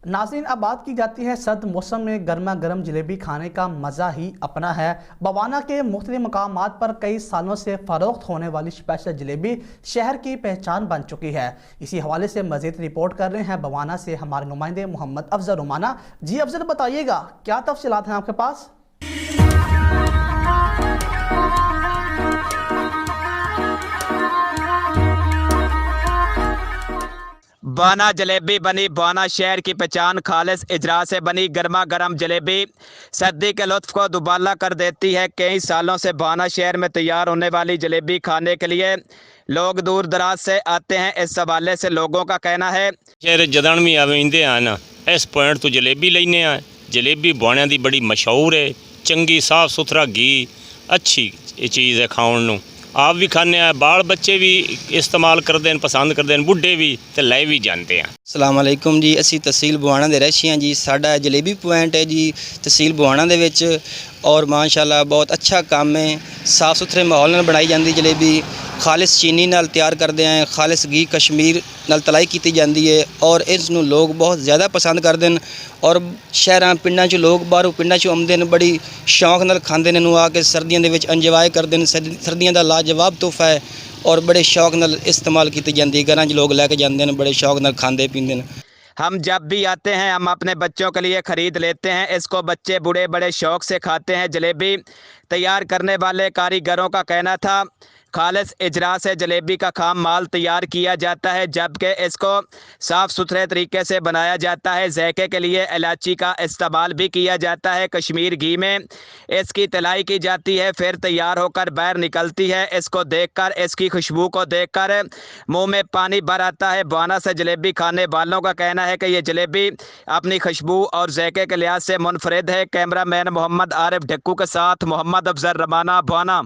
नाज़रीन, अब बात की जाती है सर्द मौसम में गर्मा गर्म जलेबी खाने का मज़ा ही अपना है। बवाना के मुख्तलिफ मकामात पर कई सालों से फ़रोख्त होने वाली स्पेशल जलेबी शहर की पहचान बन चुकी है। इसी हवाले से मज़ीद रिपोर्ट कर रहे हैं बवाना से हमारे नुमाइंदे मोहम्मद अफजल रुमाना। जी अफजल, बताइएगा क्या तफसीलात हैं आपके पास? बाना जलेबी बनी बाना शहर की पहचान। खालिस इजरा से बनी गर्मा गर्म जलेबी सर्दी के लुत्फ को दुबाला कर देती है। कई सालों से बाना शहर में तैयार होने वाली जलेबी खाने के लिए लोग दूर दराज से आते हैं। इस हवाले से लोगों का कहना है, शहर जदन भी आवेंदे हैं इस पॉइंट तो जलेबी लेने आ। जलेबी बाणिया की बड़ी मशहूर है, चंगी साफ सुथरा घी, अच्छी चीज़ है खाने नूं। आप भी खाने आ, बाल बच्चे भी इस्तेमाल करते हैं, पसंद करते हैं, बुढ़े भी तो लै भी जाते हैं। अस्सलाम वालेकुम जी, असी तहसील बवाना दे रहशी हाँ जी। साडा जलेबी पॉइंट है जी तहसील बवाना दे विच, और माशाल्लाह बहुत अच्छा काम है। साफ सुथरे माहौल नाल बनाई जाती जलेबी, खालिस चीनी नाल तैयार करते हैं, खालिस घी कश्मीर नाल तलाई की जाती है और इसनूं लोग बहुत ज़्यादा पसंद करते हैं। और शहरां पिंडां च लोग बाहरों पिंडां च आउंदे ने, बड़ी शौक नाल खांदे ने इहनूं आके, सर्दियों दे विच इंजॉय करते हैं। सर्दियों का लाजवाब तोहफा है और बड़े शौक नाल इस्तेमाल की जाती है। घरां च लोग लैके जाते हैं, बड़े शौक नाल खांदे पींदे ने। हम जब भी आते हैं हम अपने बच्चों के लिए ख़रीद लेते हैं। इसको बच्चे बूढ़े बड़े शौक़ से खाते हैं। जलेबी तैयार करने वाले कारीगरों का कहना था, खालिस इजरा से जलेबी का खाम माल तैयार किया जाता है, जबकि इसको साफ़ सुथरे तरीके से बनाया जाता है। ज़ायके के लिए इलायची का इस्तेमाल भी किया जाता है। कश्मीर घी में इसकी तलाई की जाती है, फिर तैयार होकर बाहर निकलती है। इसको देखकर, इसकी खुशबू को देखकर मुंह में पानी भर आता है। बाना से जलेबी खाने वालों का कहना है कि ये जलेबी अपनी खुशबू और ज़ायके के लिहाज से मुनफरिद है। कैमरा मैन मोहम्मद आरिफ ढक्कू के साथ मोहम्मद अफजल रमाना, बाना।